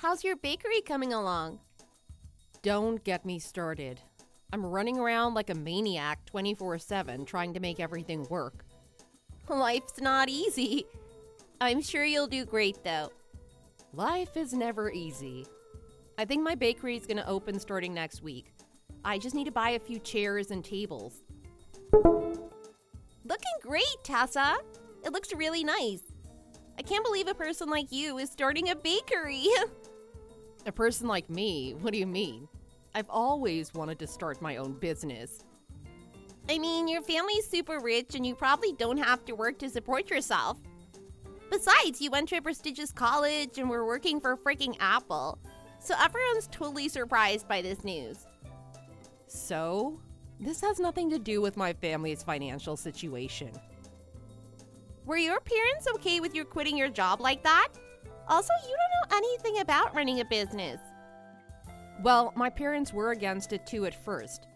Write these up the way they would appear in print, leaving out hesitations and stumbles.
how's your bakery coming along? Don't get me started. I'm running around like a maniac 24/7 trying to make everything work. Life's not easy. I'm sure you'll do great, though. Life is never easy. I think my bakery is going to open starting next week. I just need to buy a few chairs and tables. Looking great, Tessa. It looks really nice. I can't believe a person like you is starting a bakery. A person like me? What do you mean? I've always wanted to start my own business. I mean, your family's super rich and you probably don't have to work to support yourself. Besides, you went to a prestigious college and were working for freaking Apple. So everyone's totally surprised by this news. So, this has nothing to do with my family's financial situation. Were your parents okay with you quitting your job like that? Also, you don't know anything about running a business. Well, my parents were against it too at first,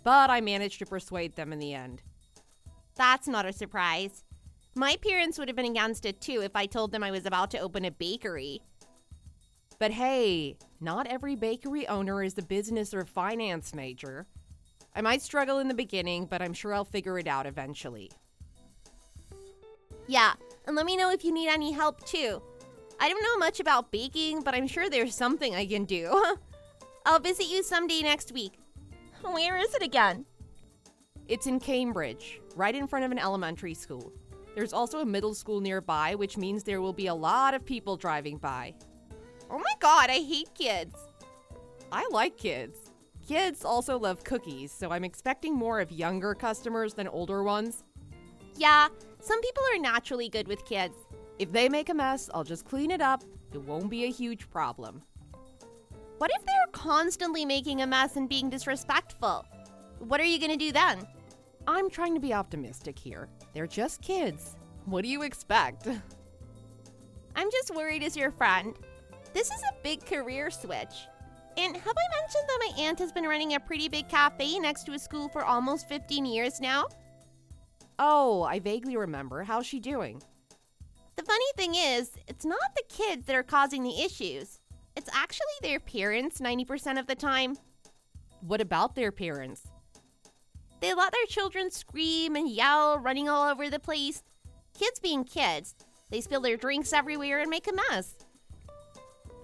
but I managed to persuade them in the end. That's not a surprise. My parents would have been against it too if I told them I was about to open a bakery. But hey, not every bakery owner is a business or finance major. I might struggle in the beginning, but I'm sure I'll figure it out eventually. Yeah, and let me know if you need any help too. I don't know much about baking, but I'm sure there's something I can do. I'll visit you someday next week. Where is it again? It's in Cambridge, right in front of an elementary school. There's also a middle school nearby, which means there will be a lot of people driving by. Oh my god, I hate kids. I like kids. Kids also love cookies, so I'm expecting more of younger customers than older ones. Yeah, some people are naturally good with kids. If they make a mess, I'll just clean it up. It won't be a huge problem. What if they're constantly making a mess and being disrespectful? What are you gonna do then? I'm trying to be optimistic here. They're just kids. What do you expect? I'm just worried as your friend. This is a big career switch. And have I mentioned that my aunt has been running a pretty big cafe next to a school for almost 15 years now? Oh, I vaguely remember. How's she doing? The funny thing is, it's not the kids that are causing the issues. It's actually their parents 90% of the time. What about their parents? They let their children scream and yell, running all over the place. Kids being kids, they spill their drinks everywhere and make a mess.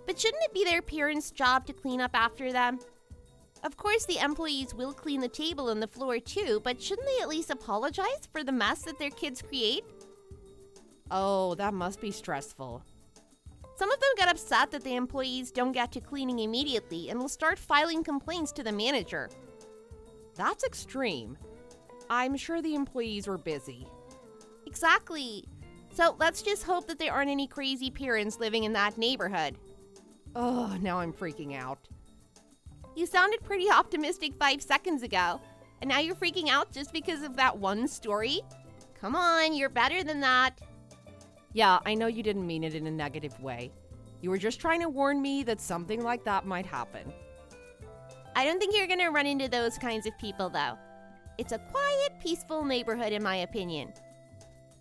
But shouldn't it be their parents' job to clean up after them? Of course, the employees will clean the table and the floor too, but shouldn't they at least apologize for the mess that their kids create? Oh, that must be stressful. Some of them get upset that the employees don't get to cleaning immediately and will start filing complaints to the manager. That's extreme. I'm sure the employees were busy. Exactly. So let's just hope that there aren't any crazy parents living in that neighborhood. Oh, now I'm freaking out. You sounded pretty optimistic 5 seconds ago, and now you're freaking out just because of that one story? Come on, you're better than that. Yeah, I know you didn't mean it in a negative way. You were just trying to warn me that something like that might happen. I don't think you're gonna run into those kinds of people, though. It's a quiet, peaceful neighborhood, in my opinion.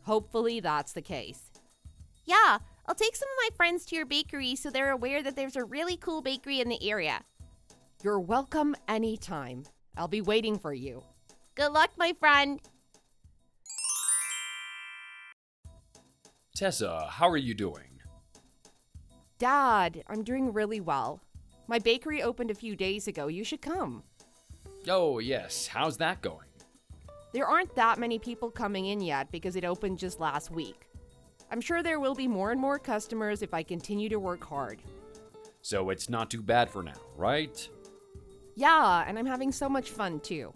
Hopefully that's the case. Yeah, I'll take some of my friends to your bakery so they're aware that there's a really cool bakery in the area. You're welcome anytime. I'll be waiting for you. Good luck, my friend. Tessa, how are you doing? Dad, I'm doing really well. My bakery opened a few days ago. You should come. Oh, yes. How's that going? There aren't that many people coming in yet because it opened just last week. I'm sure there will be more and more customers if I continue to work hard. So it's not too bad for now, right? Yeah, and I'm having so much fun too.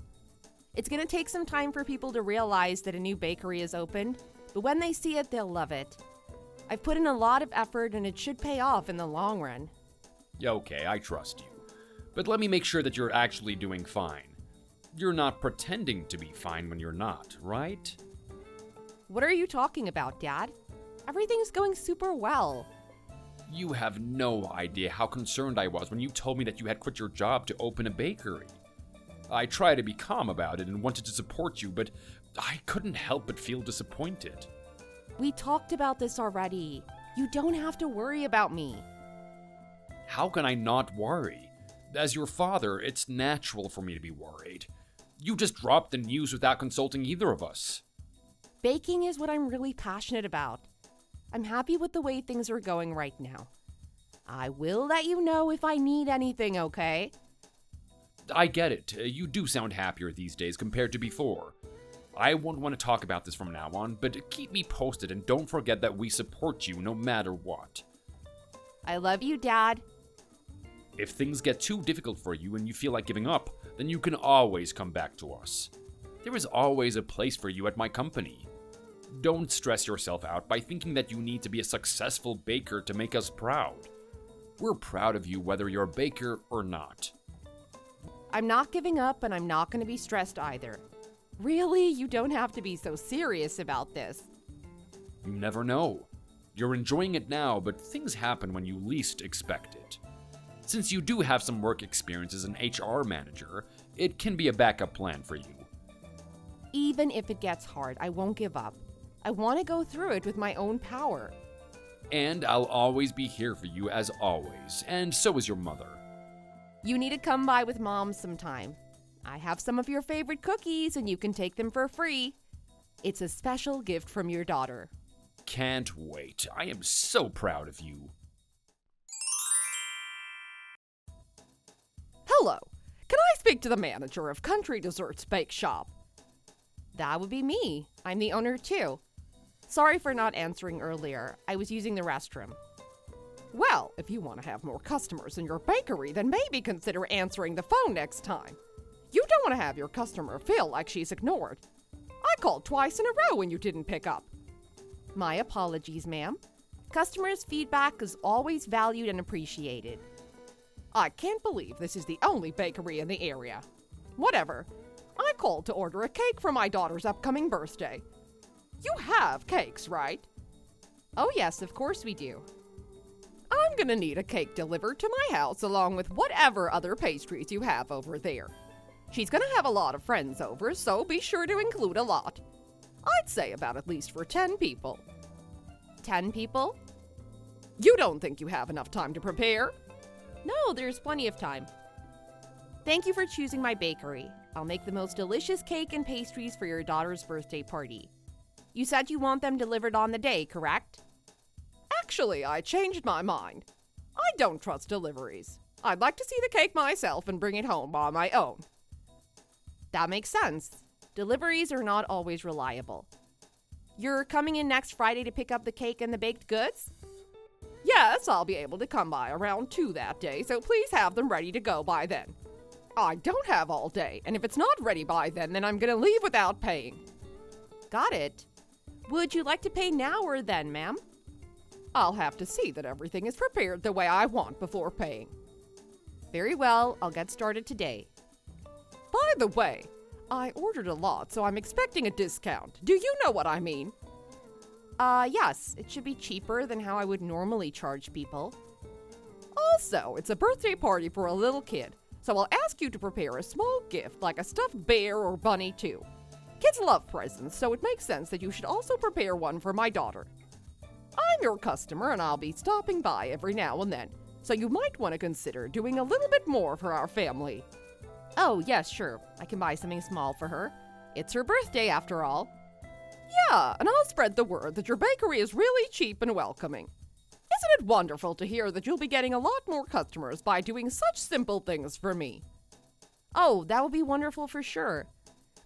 It's gonna take some time for people to realize that a new bakery is opened, but when they see it, they'll love it. I've put in a lot of effort and it should pay off in the long run. Yeah, okay, I trust you. But let me make sure that you're actually doing fine. You're not pretending to be fine when you're not, right? What are you talking about, Dad? Everything's going super well. You have no idea how concerned I was when you told me that you had quit your job to open a bakery. I tried to be calm about it and wanted to support you, but I couldn't help but feel disappointed. We talked about this already. You don't have to worry about me. how can I not worry? As your father, it's natural for me to be worried. You just dropped the news without consulting either of us. Baking is what I'm really passionate about. I'm happy with the way things are going right now. I will let you know if I need anything, okay? I get it. You do sound happier these days compared to before. I won't want to talk about this from now on, but keep me posted and don't forget that we support you no matter what. I love you, Dad. If things get too difficult for you and you feel like giving up, then you can always come back to us. There is always a place for you at my company. Don't stress yourself out by thinking that you need to be a successful baker to make us proud. We're proud of you whether you're a baker or not. I'm not giving up and I'm not going to be stressed either. Really, you don't have to be so serious about this. You never know. You're enjoying it now, but things happen when you least expect it. Since you do have some work experience as an HR manager, it can be a backup plan for you. Even if it gets hard, I won't give up. I want to go through it with my own power. And I'll always be here for you as always, and so is your mother. You need to come by with Mom sometime. I have some of your favorite cookies and you can take them for free. It's a special gift from your daughter. Can't wait. I am so proud of you. Hello. Can I speak to the manager of Country Desserts Bake Shop? That would be me. I'm the owner too. Sorry for not answering earlier. I was using the restroom. Well, if you want to have more customers in your bakery, then maybe consider answering the phone next time. You don't want to have your customer feel like she's ignored. I called twice in a row and you didn't pick up. My apologies, ma'am. Customers' feedback is always valued and appreciated. I can't believe this is the only bakery in the area. Whatever. I called to order a cake for my daughter's upcoming birthday. You have cakes, right? Oh yes, of course we do. I'm gonna need a cake delivered to my house along with whatever other pastries you have over there. She's gonna have a lot of friends over, so be sure to include a lot. I'd say about at least for 10 people. 10 people? You don't think you have enough time to prepare? No, there's plenty of time. Thank you for choosing my bakery. I'll make the most delicious cake and pastries for your daughter's birthday party. You said you want them delivered on the day, correct? Actually, I changed my mind. I don't trust deliveries. I'd like to see the cake myself and bring it home on my own. That makes sense. Deliveries are not always reliable. You're coming in next Friday to pick up the cake and the baked goods? Yes, I'll be able to come by around 2 that day, so please have them ready to go by then. I don't have all day, and if it's not ready by then I'm gonna leave without paying. Got it. Would you like to pay now or then, ma'am? I'll have to see that everything is prepared the way I want before paying. Very well, I'll get started today. By the way, I ordered a lot, so I'm expecting a discount. Do you know what I mean? Yes, it should be cheaper than how I would normally charge people. Also, it's a birthday party for a little kid, so I'll ask you to prepare a small gift like a stuffed bear or bunny too. Kids love presents, so it makes sense that you should also prepare one for my daughter. I'm your customer and I'll be stopping by every now and then, so you might want to consider doing a little bit more for our family. Oh, yes, sure. I can buy something small for her. It's her birthday, after all. Yeah, and I'll spread the word that your bakery is really cheap and welcoming. Isn't it wonderful to hear that you'll be getting a lot more customers by doing such simple things for me? Oh, that would be wonderful for sure.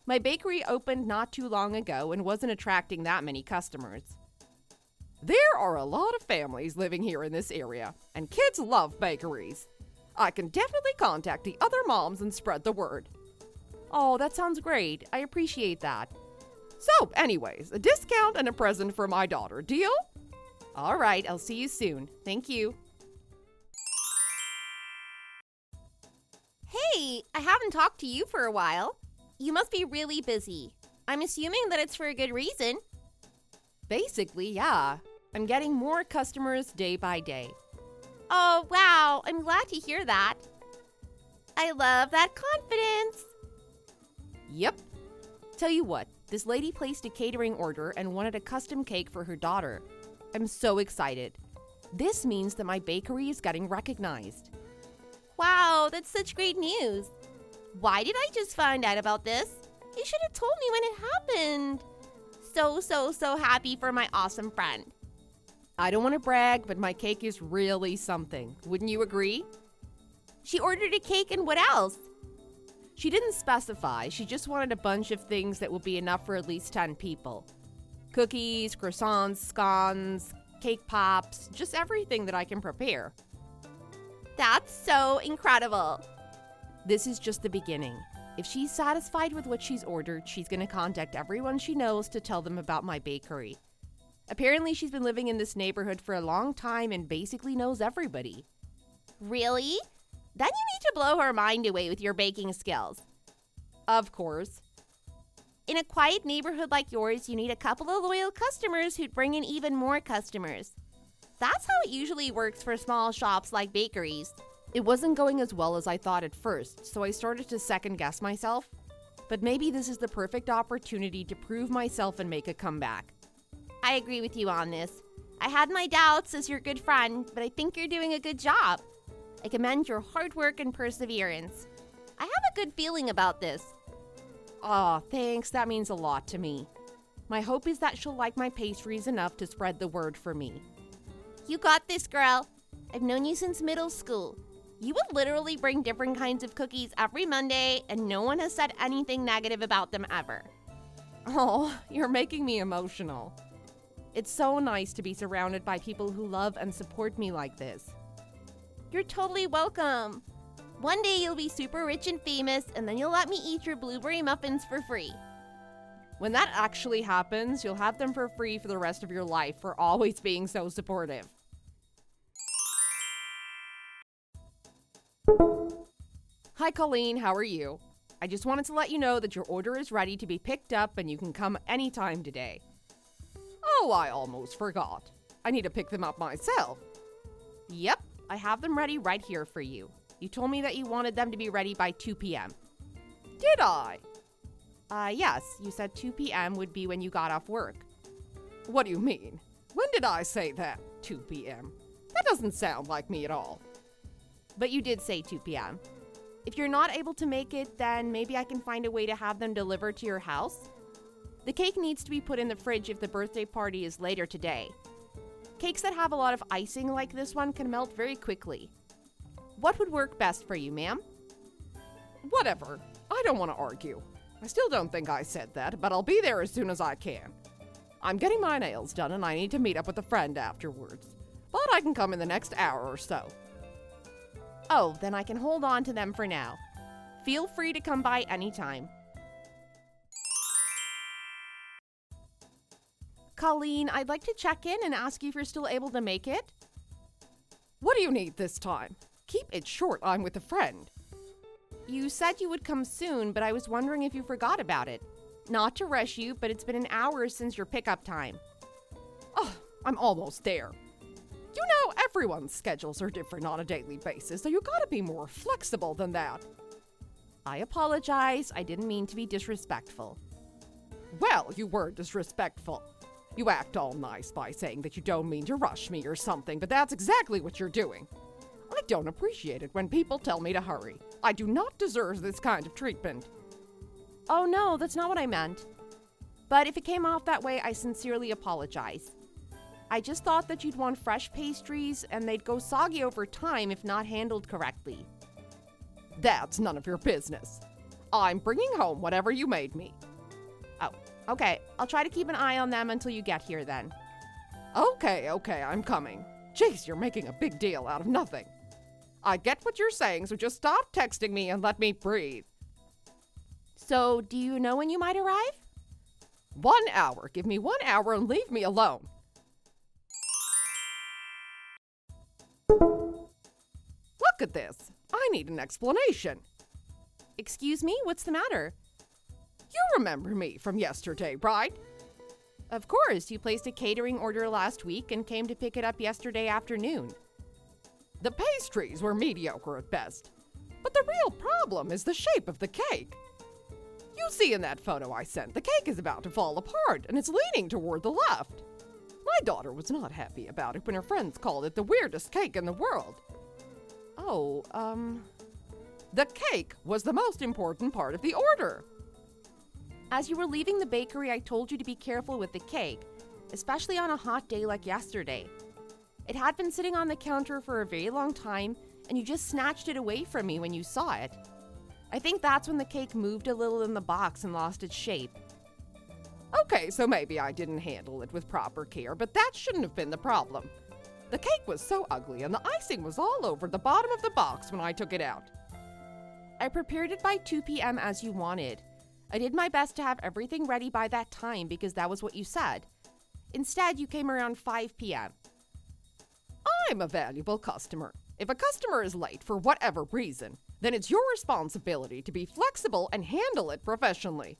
My bakery opened not too long ago and wasn't attracting that many customers. There are a lot of families living here in this area, and kids love bakeries. I can definitely contact the other moms and spread the word. Oh, that sounds great. I appreciate that. So, anyways, a discount and a present for my daughter. Deal? All right, I'll see you soon. Thank you. Hey, I haven't talked to you for a while. You must be really busy. I'm assuming that it's for a good reason. Basically, yeah. I'm getting more customers day by day. Oh, wow. I'm glad to hear that. I love that confidence. Yep. Tell you what, this lady placed a catering order and wanted a custom cake for her daughter. I'm so excited. This means that my bakery is getting recognized. Wow, that's such great news. Why did I just find out about this? You should have told me when it happened. So happy for my awesome friend. I don't want to brag, but my cake is really something. Wouldn't you agree? She ordered a cake and what else? She didn't specify. She just wanted a bunch of things that will be enough for at least 10 people. Cookies, croissants, scones, cake pops, just everything that I can prepare. That's so incredible. This is just the beginning. If she's satisfied with what she's ordered, she's going to contact everyone she knows to tell them about my bakery. Apparently, she's been living in this neighborhood for a long time and basically knows everybody. Really? Then you need to blow her mind away with your baking skills. Of course. In a quiet neighborhood like yours, you need a couple of loyal customers who'd bring in even more customers. That's how it usually works for small shops like bakeries. It wasn't going as well as I thought at first, so I started to second guess myself. But maybe this is the perfect opportunity to prove myself and make a comeback. I agree with you on this. I had my doubts as your good friend, but I think you're doing a good job. I commend your hard work and perseverance. I have a good feeling about this. Aw, thanks. That means a lot to me. My hope is that she'll like my pastries enough to spread the word for me. You got this, girl. I've known you since middle school. You would literally bring different kinds of cookies every Monday, and no one has said anything negative about them ever. Oh, you're making me emotional. It's so nice to be surrounded by people who love and support me like this. You're totally welcome. One day you'll be super rich and famous, and then you'll let me eat your blueberry muffins for free. When that actually happens, you'll have them for free for the rest of your life for always being so supportive. Hi, Colleen. How are you? I just wanted to let you know that your order is ready to be picked up and you can come anytime today. Oh, I almost forgot. I need to pick them up myself. Yep, I have them ready right here for you. You told me that you wanted them to be ready by 2 p.m. Did I? Yes, you said 2 p.m. would be when you got off work. What do you mean? When did I say that? 2 p.m. That doesn't sound like me at all. But you did say 2 p.m. If you're not able to make it, then maybe I can find a way to have them delivered to your house. The cake needs to be put in the fridge if the birthday party is later today. Cakes that have a lot of icing like this one can melt very quickly. What would work best for you, ma'am? Whatever. I don't want to argue. I still don't think I said that, but I'll be there as soon as I can. I'm getting my nails done and I need to meet up with a friend afterwards. But I can come in the next hour or so. Oh, then I can hold on to them for now. Feel free to come by anytime. Colleen, I'd like to check in and ask you if you're still able to make it. What do you need this time? Keep it short, I'm with a friend. You said you would come soon, but I was wondering if you forgot about it. Not to rush you, but it's been an hour since your pickup time. Oh, I'm almost there. You know, everyone's schedules are different on a daily basis, so you gotta be more flexible than that. I apologize. I didn't mean to be disrespectful. Well, you were disrespectful. You act all nice by saying that you don't mean to rush me or something, but that's exactly what you're doing. I don't appreciate it when people tell me to hurry. I do not deserve this kind of treatment. Oh no, that's not what I meant. But if it came off that way, I sincerely apologize. I just thought that you'd want fresh pastries and they'd go soggy over time if not handled correctly. That's none of your business. I'm bringing home whatever you made me. Oh, okay. I'll try to keep an eye on them until you get here then. Okay, I'm coming. Jeez, you're making a big deal out of nothing. I get what you're saying, so just stop texting me and let me breathe. So, do you know when you might arrive? 1 hour. Give me 1 hour and leave me alone. Look at this. I need an explanation. Excuse me? What's the matter? You remember me from yesterday, right? Of course. You placed a catering order last week and came to pick it up yesterday afternoon. The pastries were mediocre at best. But the real problem is the shape of the cake. You see in that photo I sent, the cake is about to fall apart and it's leaning toward the left. My daughter was not happy about it when her friends called it the weirdest cake in the world. Oh, the cake was the most important part of the order. As you were leaving the bakery, I told you to be careful with the cake, especially on a hot day like yesterday. It had been sitting on the counter for a very long time, and you just snatched it away from me when you saw it. I think that's when the cake moved a little in the box and lost its shape. Okay, so maybe I didn't handle it with proper care, but that shouldn't have been the problem. The cake was so ugly and the icing was all over the bottom of the box when I took it out. I prepared it by 2 p.m. as you wanted. I did my best to have everything ready by that time because that was what you said. Instead, you came around 5 p.m. I'm a valuable customer. If a customer is late for whatever reason, then it's your responsibility to be flexible and handle it professionally.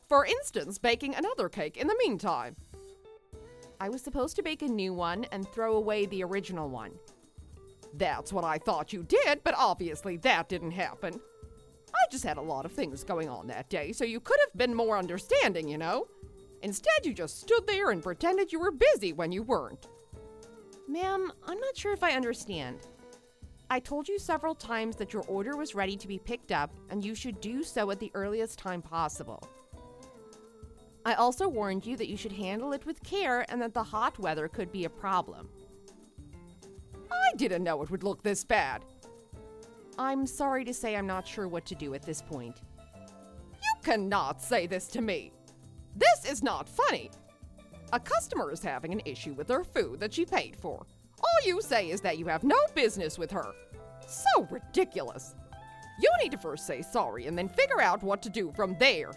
For instance, baking another cake in the meantime. I was supposed to bake a new one and throw away the original one. That's what I thought you did, but obviously that didn't happen. I just had a lot of things going on that day, so you could have been more understanding, you know? Instead, you just stood there and pretended you were busy when you weren't. Ma'am, I'm not sure if I understand. I told you several times that your order was ready to be picked up and you should do so at the earliest time possible. I also warned you that you should handle it with care and that the hot weather could be a problem. I didn't know it would look this bad. I'm sorry to say I'm not sure what to do at this point. You cannot say this to me. This is not funny. A customer is having an issue with her food that she paid for. All you say is that you have no business with her. So ridiculous. You need to first say sorry and then figure out what to do from there.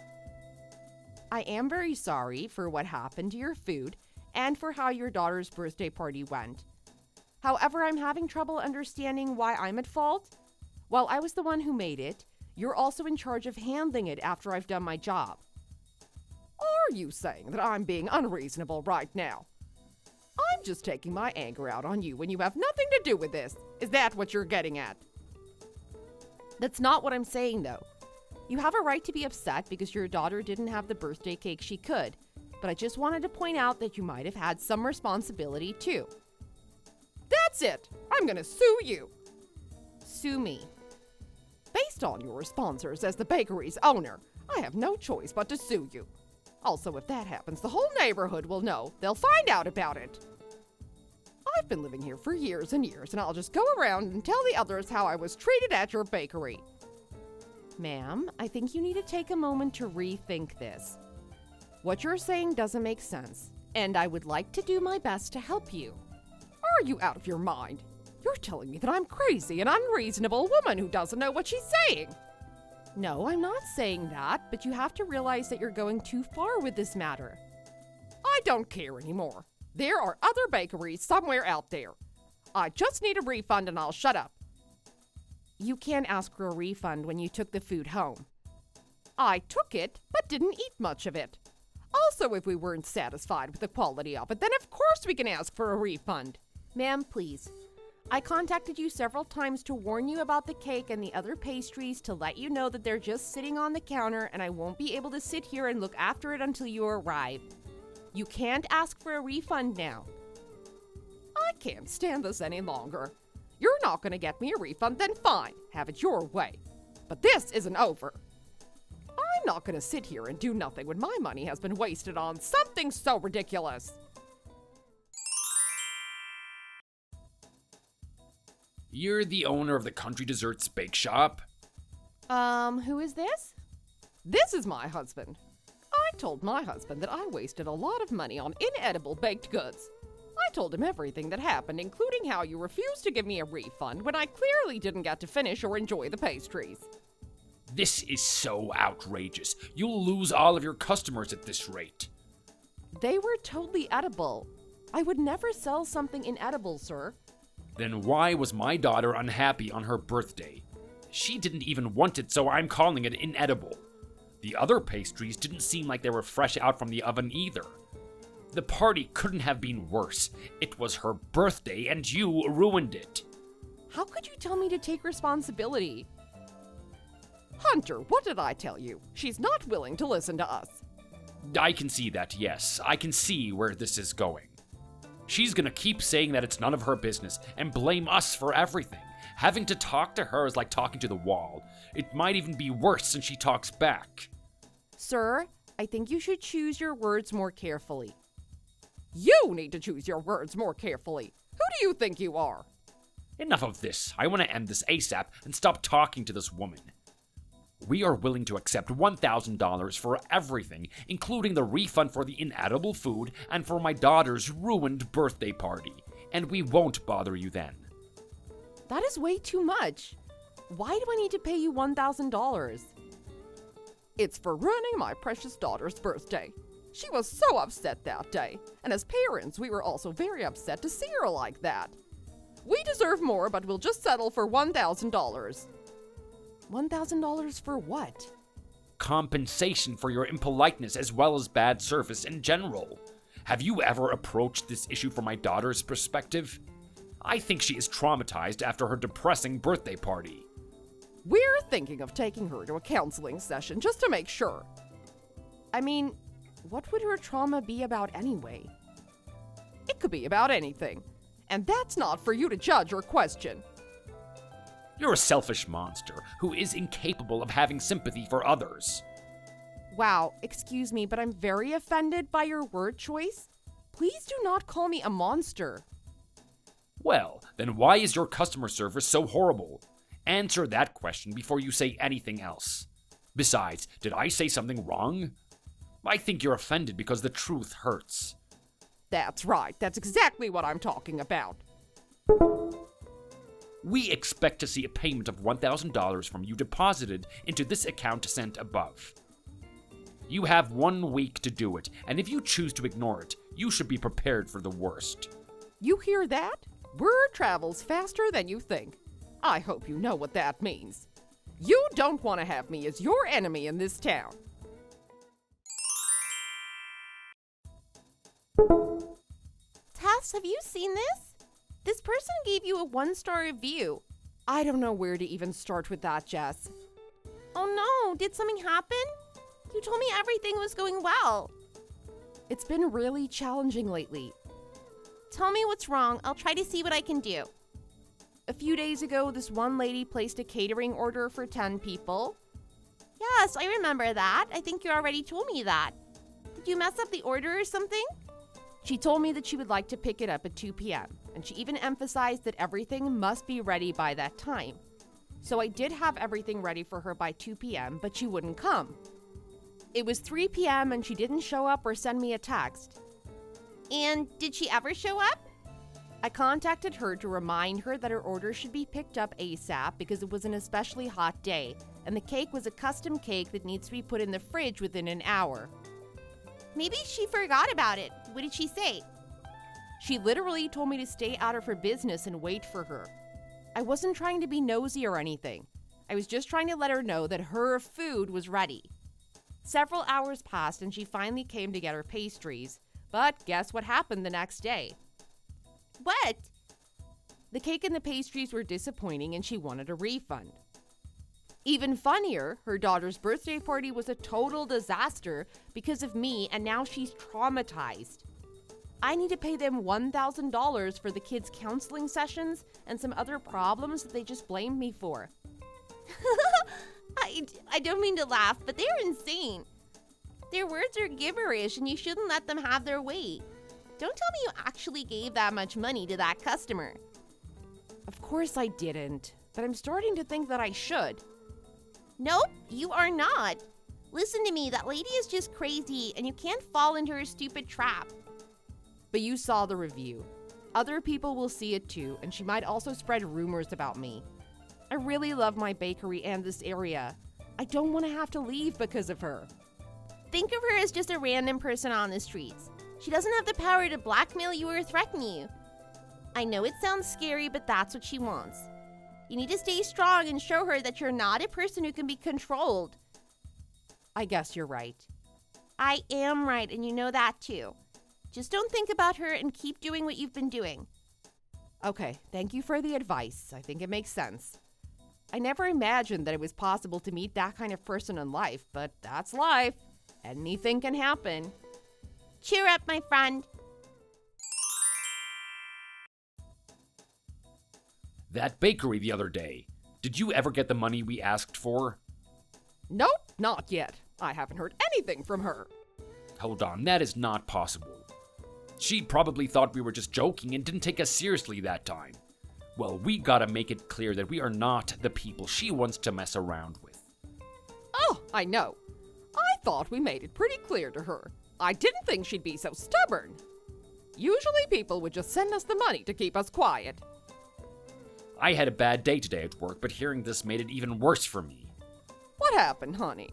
I am very sorry for what happened to your food and for how your daughter's birthday party went. However, I'm having trouble understanding why I'm at fault. While I was the one who made it, you're also in charge of handling it after I've done my job. Are you saying that I'm being unreasonable right now? I'm just taking my anger out on you when you have nothing to do with this. Is that what you're getting at? That's not what I'm saying, though. You have a right to be upset because your daughter didn't have the birthday cake she could, but I just wanted to point out that you might have had some responsibility, too. That's it! I'm gonna sue you! Sue me. Based on your sponsors as the bakery's owner, I have no choice but to sue you. Also, if that happens, the whole neighborhood will know. They'll find out about it. I've been living here for years and years, and I'll just go around and tell the others how I was treated at your bakery. Ma'am, I think you need to take a moment to rethink this. What you're saying doesn't make sense, and I would like to do my best to help you. Are you out of your mind? You're telling me that I'm crazy, an unreasonable woman who doesn't know what she's saying. No, I'm not saying that, but you have to realize that you're going too far with this matter. I don't care anymore. There are other bakeries somewhere out there. I just need a refund and I'll shut up. You can't ask for a refund when you took the food home. I took it, but didn't eat much of it. Also, if we weren't satisfied with the quality of it, then of course we can ask for a refund. Ma'am, please. I contacted you several times to warn you about the cake and the other pastries to let you know that they're just sitting on the counter and I won't be able to sit here and look after it until you arrive. You can't ask for a refund now. I can't stand this any longer. You're not going to get me a refund, then fine, have it your way. But this isn't over. I'm not going to sit here and do nothing when my money has been wasted on something so ridiculous. You're the owner of the Country Desserts Bake Shop? Who is this? This is my husband. I told my husband that I wasted a lot of money on inedible baked goods. I told him everything that happened, including how you refused to give me a refund when I clearly didn't get to finish or enjoy the pastries. This is so outrageous. You'll lose all of your customers at this rate. They were totally edible. I would never sell something inedible, sir. Then why was my daughter unhappy on her birthday? She didn't even want it, so I'm calling it inedible. The other pastries didn't seem like they were fresh out from the oven either. The party couldn't have been worse. It was her birthday and you ruined it. How could you tell me to take responsibility? Hunter, what did I tell you? She's not willing to listen to us. I can see that, yes. I can see where this is going. She's gonna keep saying that it's none of her business and blame us for everything. Having to talk to her is like talking to the wall. It might even be worse since she talks back. Sir, I think you should choose your words more carefully. You need to choose your words more carefully. Who do you think you are? Enough of this. I want to end this ASAP and stop talking to this woman. We are willing to accept $1,000 for everything, including the refund for the inedible food and for my daughter's ruined birthday party. And we won't bother you then. That is way too much. Why do I need to pay you $1,000? It's for ruining my precious daughter's birthday. She was so upset that day, and as parents, we were also very upset to see her like that. We deserve more, but we'll just settle for $1,000. $1,000 for what? Compensation for your impoliteness as well as bad service in general. Have you ever approached this issue from my daughter's perspective? I think she is traumatized after her depressing birthday party. We're thinking of taking her to a counseling session just to make sure. I mean, what would her trauma be about anyway? It could be about anything, and that's not for you to judge or question. You're a selfish monster who is incapable of having sympathy for others. Wow, excuse me, but I'm very offended by your word choice. Please do not call me a monster. Well, then why is your customer service so horrible? Answer that question before you say anything else. Besides, did I say something wrong? I think you're offended because the truth hurts. That's right, that's exactly what I'm talking about. We expect to see a payment of $1,000 from you deposited into this account sent above. You have 1 week to do it, and if you choose to ignore it, you should be prepared for the worst. You hear that? Word travels faster than you think. I hope you know what that means. You don't want to have me as your enemy in this town. Tess, have you seen this? This person gave you a 1-star review. I don't know where to even start with that, Jess. Oh no, did something happen? You told me everything was going well. It's been really challenging lately. Tell me what's wrong. I'll try to see what I can do. A few days ago, this one lady placed a catering order for 10 people. Yes, I remember that. I think you already told me that. Did you mess up the order or something? She told me that she would like to pick it up at 2 p.m., and she even emphasized that everything must be ready by that time. So I did have everything ready for her by 2 p.m., but she wouldn't come. It was 3 p.m. and she didn't show up or send me a text. And did she ever show up? I contacted her to remind her that her order should be picked up ASAP because it was an especially hot day, and the cake was a custom cake that needs to be put in the fridge within an hour. Maybe she forgot about it. What did she say? She literally told me to stay out of her business and wait for her. I wasn't trying to be nosy or anything. I was just trying to let her know that her food was ready. Several hours passed and she finally came to get her pastries. But guess what happened the next day? What? The cake and the pastries were disappointing and she wanted a refund. Even funnier, her daughter's birthday party was a total disaster because of me, and now she's traumatized. I need to pay them $1,000 for the kids' counseling sessions and some other problems that they just blamed me for. I don't mean to laugh, but they're insane. Their words are gibberish and you shouldn't let them have their way. Don't tell me you actually gave that much money to that customer. Of course I didn't, but I'm starting to think that I should. Nope, you are not. Listen to me, that lady is just crazy and you can't fall into her stupid trap. But you saw the review. Other people will see it too, and she might also spread rumors about me. I really love my bakery and this area. I don't want to have to leave because of her. Think of her as just a random person on the streets. She doesn't have the power to blackmail you or threaten you. I know it sounds scary, but that's what she wants. You need to stay strong and show her that you're not a person who can be controlled. I guess you're right. I am right, and you know that too. Just don't think about her and keep doing what you've been doing. Okay, thank you for the advice. I think it makes sense. I never imagined that it was possible to meet that kind of person in life, but that's life. Anything can happen. Cheer up, my friend. That bakery the other day. Did you ever get the money we asked for? Nope, not yet. I haven't heard anything from her. Hold on, that is not possible. She probably thought we were just joking and didn't take us seriously that time. Well, we gotta make it clear that we are not the people she wants to mess around with. Oh, I know. I thought we made it pretty clear to her. I didn't think she'd be so stubborn. Usually people would just send us the money to keep us quiet. I had a bad day today at work, but hearing this made it even worse for me. What happened, honey?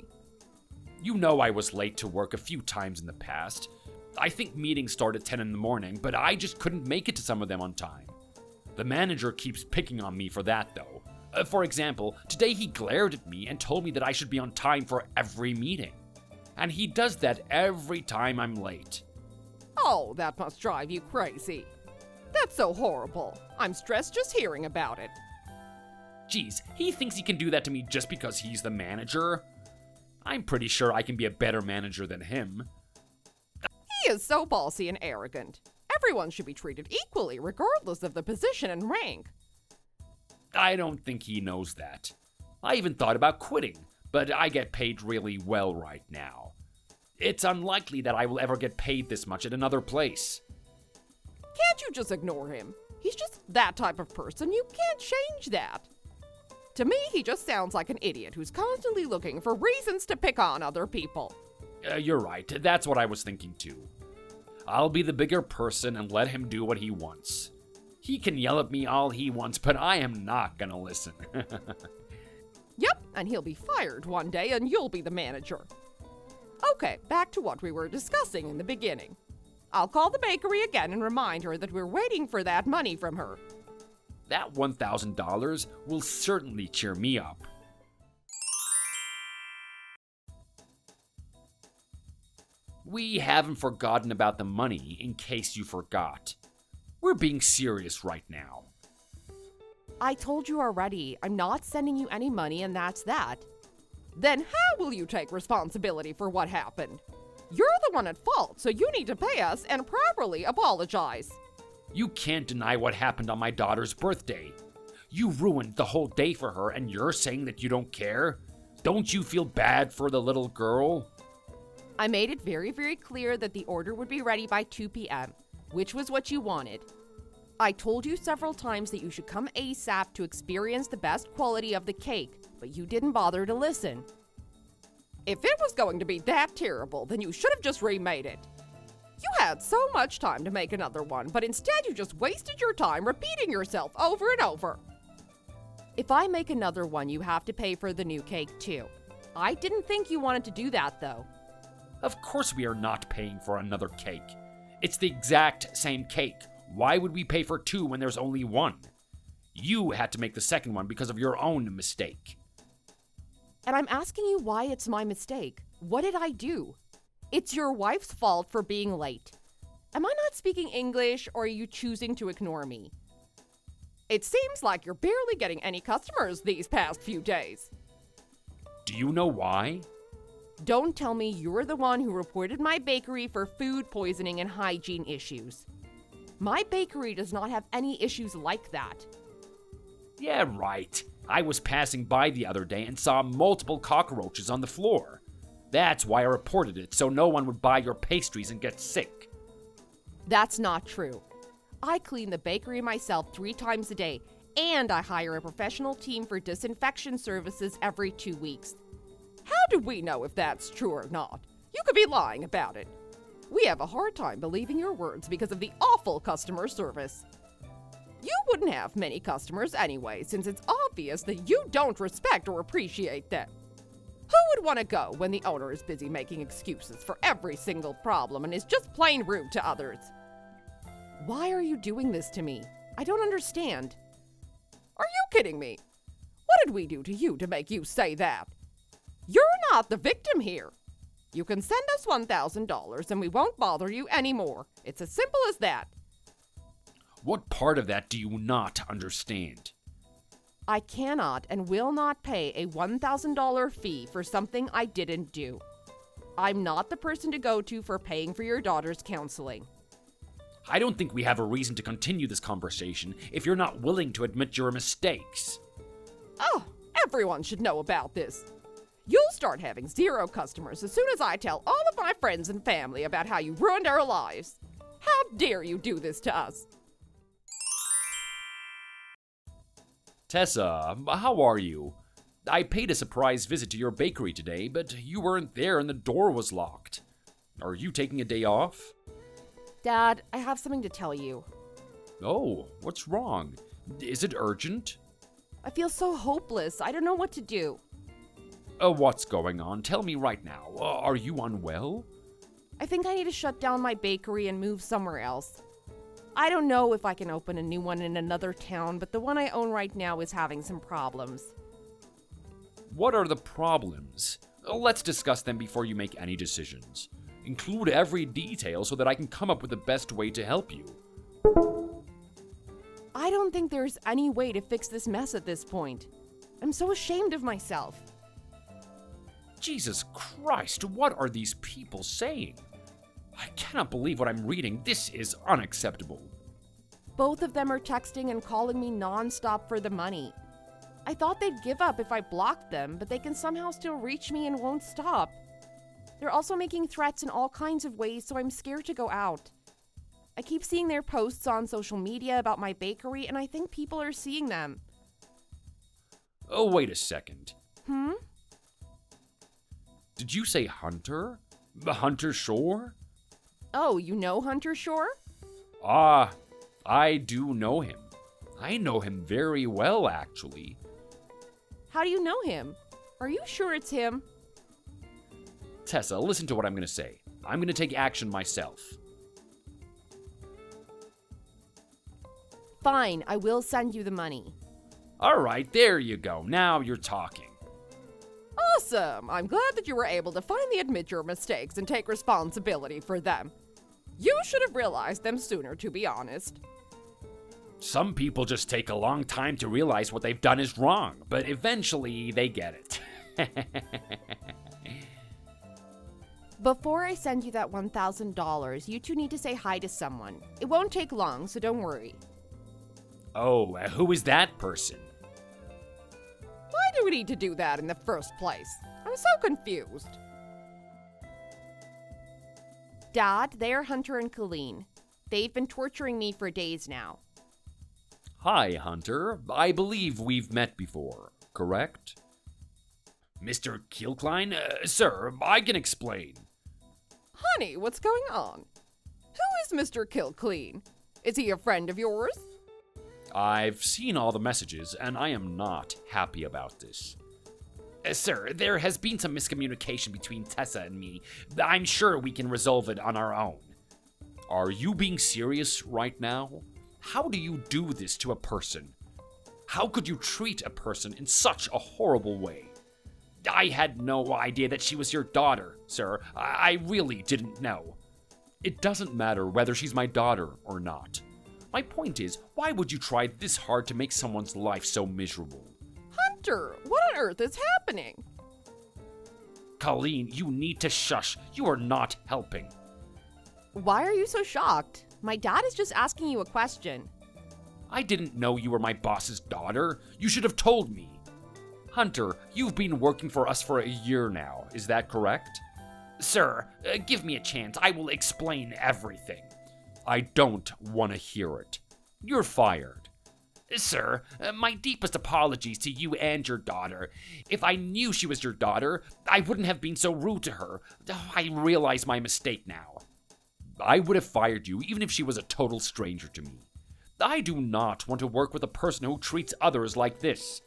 You know I was late to work a few times in the past. I think meetings start at 10 in the morning, but I just couldn't make it to some of them on time. The manager keeps picking on me for that, though. For example, today he glared at me and told me that I should be on time for every meeting. And he does that every time I'm late. Oh, that must drive you crazy. That's so horrible. I'm stressed just hearing about it. Geez, he thinks he can do that to me just because he's the manager? I'm pretty sure I can be a better manager than him. He is so bossy and arrogant. Everyone should be treated equally, regardless of the position and rank. I don't think he knows that. I even thought about quitting, but I get paid really well right now. It's unlikely that I will ever get paid this much at another place. Can't you just ignore him? He's just that type of person. You can't change that. To me, he just sounds like an idiot who's constantly looking for reasons to pick on other people. You're right, that's what I was thinking too. I'll be the bigger person and let him do what he wants. He can yell at me all he wants, but I am not gonna listen. Yep, and he'll be fired one day and you'll be the manager. Okay, back to what we were discussing in the beginning. I'll call the bakery again and remind her that we're waiting for that money from her. That $1,000 will certainly cheer me up. We haven't forgotten about the money, in case you forgot. We're being serious right now. I told you already, I'm not sending you any money and that's that. Then how will you take responsibility for what happened? You're the one at fault, so you need to pay us and properly apologize. You can't deny what happened on my daughter's birthday. You ruined the whole day for her and you're saying that you don't care? Don't you feel bad for the little girl? I made it very, very clear that the order would be ready by 2 p.m., which was what you wanted. I told you several times that you should come ASAP to experience the best quality of the cake, but you didn't bother to listen. If it was going to be that terrible, then you should have just remade it. You had so much time to make another one, but instead you just wasted your time repeating yourself over and over. If I make another one, you have to pay for the new cake too. I didn't think you wanted to do that though. Of course we are not paying for another cake. It's the exact same cake. Why would we pay for two when there's only one? You had to make the second one because of your own mistake. And I'm asking you why it's my mistake. What did I do? It's your wife's fault for being late. Am I not speaking English or are you choosing to ignore me? It seems like you're barely getting any customers these past few days. Do you know why? Don't tell me you're the one who reported my bakery for food poisoning and hygiene issues. My bakery does not have any issues like that. Yeah, right. I was passing by the other day and saw multiple cockroaches on the floor. That's why I reported it, so no one would buy your pastries and get sick. That's not true. I clean the bakery myself 3 times a day, and I hire a professional team for disinfection services every 2 weeks. How do we know if that's true or not? You could be lying about it. We have a hard time believing your words because of the awful customer service. You wouldn't have many customers anyway, since it's obvious that you don't respect or appreciate them. Who would want to go when the owner is busy making excuses for every single problem and is just plain rude to others? Why are you doing this to me? I don't understand. Are you kidding me? What did we do to you to make you say that? You're not the victim here. You can send us $1,000 and we won't bother you anymore. It's as simple as that. What part of that do you not understand? I cannot and will not pay a $1,000 fee for something I didn't do. I'm not the person to go to for paying for your daughter's counseling. I don't think we have a reason to continue this conversation if you're not willing to admit your mistakes. Oh, everyone should know about this. You'll start having 0 customers as soon as I tell all of my friends and family about how you ruined our lives. How dare you do this to us? Tessa, how are you? I paid a surprise visit to your bakery today, but you weren't there and the door was locked. Are you taking a day off? Dad, I have something to tell you. Oh, what's wrong? Is it urgent? I feel so hopeless. I don't know what to do. What's going on? Tell me right now. Are you unwell? I think I need to shut down my bakery and move somewhere else. I don't know if I can open a new one in another town, but the one I own right now is having some problems. What are the problems? Let's discuss them before you make any decisions. Include every detail so that I can come up with the best way to help you. I don't think there's any way to fix this mess at this point. I'm so ashamed of myself. Jesus Christ, what are these people saying? I cannot believe what I'm reading. This is unacceptable. Both of them are texting and calling me non-stop for the money. I thought they'd give up if I blocked them, but they can somehow still reach me and won't stop. They're also making threats in all kinds of ways, so I'm scared to go out. I keep seeing their posts on social media about my bakery, and I think people are seeing them. Oh, wait a second. Hmm? Did you say Hunter? Hunter Shore? Oh, you know Hunter Shore? Ah, I do know him. I know him very well, actually. How do you know him? Are you sure it's him? Tessa, listen to what I'm going to say. I'm going to take action myself. Fine, I will send you the money. All right, there you go. Now you're talking. Awesome! I'm glad that you were able to finally admit your mistakes and take responsibility for them. You should have realized them sooner, to be honest. Some people just take a long time to realize what they've done is wrong, but eventually they get it. Before I send you that $1,000, you two need to say hi to someone. It won't take long, so don't worry. Oh, who is that person? Why do we need to do that in the first place? I'm so confused. Dad, they're Hunter and Colleen. They've been torturing me for days now. Hi, Hunter. I believe we've met before, correct? Mr. Kilkline? Sir, I can explain. Honey, what's going on? Who is Mr. Kilclean? Is he a friend of yours? I've seen all the messages, and I am not happy about this. Sir, there has been some miscommunication between Tessa and me. I'm sure we can resolve it on our own. Are you being serious right now? How do you do this to a person? How could you treat a person in such a horrible way? I had no idea that she was your daughter, sir. I really didn't know. It doesn't matter whether she's my daughter or not. My point is, why would you try this hard to make someone's life so miserable? Hunter, what on earth is happening? Colleen, you need to shush. You are not helping. Why are you so shocked? My dad is just asking you a question. I didn't know you were my boss's daughter. You should have told me. Hunter, you've been working for us for a year now. Is that correct? Sir, give me a chance. I will explain everything. I don't want to hear it. You're fired. Sir, my deepest apologies to you and your daughter. If I knew she was your daughter, I wouldn't have been so rude to her. I realize my mistake now. I would have fired you even if she was a total stranger to me. I do not want to work with a person who treats others like this.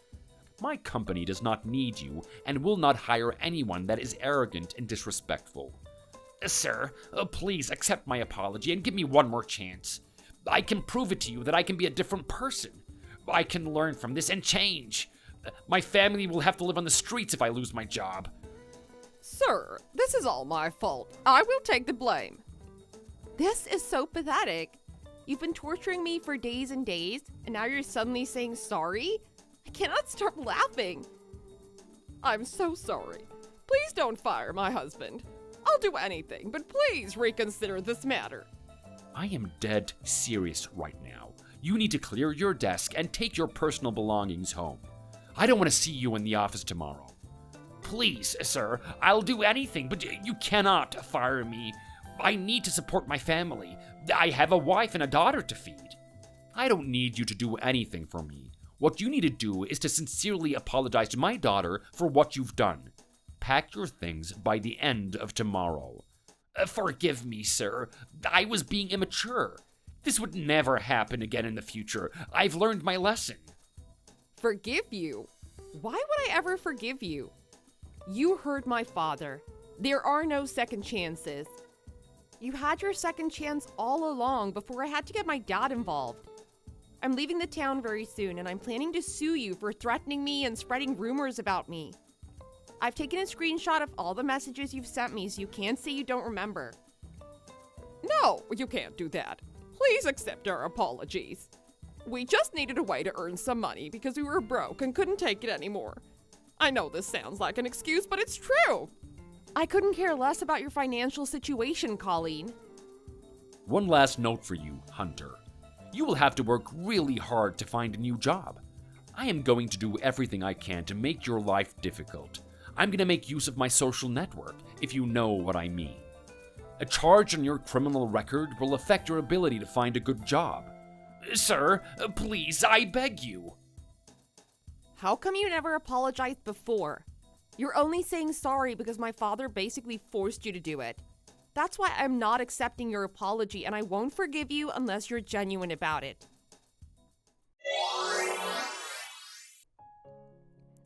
My company does not need you and will not hire anyone that is arrogant and disrespectful. Sir, please accept my apology and give me one more chance. I can prove it to you that I can be a different person. I can learn from this and change. My family will have to live on the streets if I lose my job. Sir, this is all my fault. I will take the blame. This is so pathetic. You've been torturing me for days and days, and now you're suddenly saying sorry? I cannot stop laughing. I'm so sorry. Please don't fire my husband. I'll do anything, but please reconsider this matter. I am dead serious right now. You need to clear your desk and take your personal belongings home. I don't want to see you in the office tomorrow. Please, sir, I'll do anything, but you cannot fire me. I need to support my family. I have a wife and a daughter to feed. I don't need you to do anything for me. What you need to do is to sincerely apologize to my daughter for what you've done. Pack your things by the end of tomorrow. Forgive me, sir. I was being immature. This would never happen again in the future. I've learned my lesson. Forgive you? Why would I ever forgive you? You hurt my father. There are no second chances. You had your second chance all along before I had to get my dad involved. I'm leaving the town very soon, and I'm planning to sue you for threatening me and spreading rumors about me. I've taken a screenshot of all the messages you've sent me so you can't say you don't remember. No, you can't do that. Please accept our apologies. We just needed a way to earn some money because we were broke and couldn't take it anymore. I know this sounds like an excuse, but it's true. I couldn't care less about your financial situation, Colleen. One last note for you, Hunter. You will have to work really hard to find a new job. I am going to do everything I can to make your life difficult. I'm going to make use of my social network, if you know what I mean. A charge on your criminal record will affect your ability to find a good job. Sir, please, I beg you. How come you never apologized before? You're only saying sorry because my father basically forced you to do it. That's why I'm not accepting your apology, and I won't forgive you unless you're genuine about it.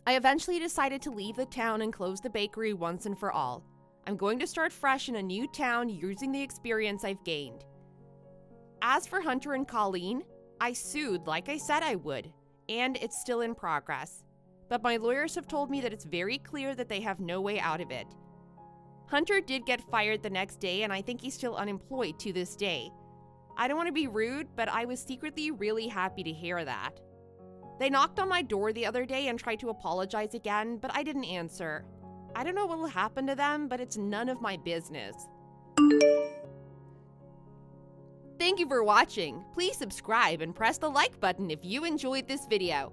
I eventually decided to leave the town and close the bakery once and for all. I'm going to start fresh in a new town using the experience I've gained. As for Hunter and Colleen, I sued like I said I would, and it's still in progress. But my lawyers have told me that it's very clear that they have no way out of it. Hunter did get fired the next day, and I think he's still unemployed to this day. I don't want to be rude, but I was secretly really happy to hear that. They knocked on my door the other day and tried to apologize again, but I didn't answer. I don't know what will happen to them, but it's none of my business. Thank you for watching. Please subscribe and press the like button if you enjoyed this video.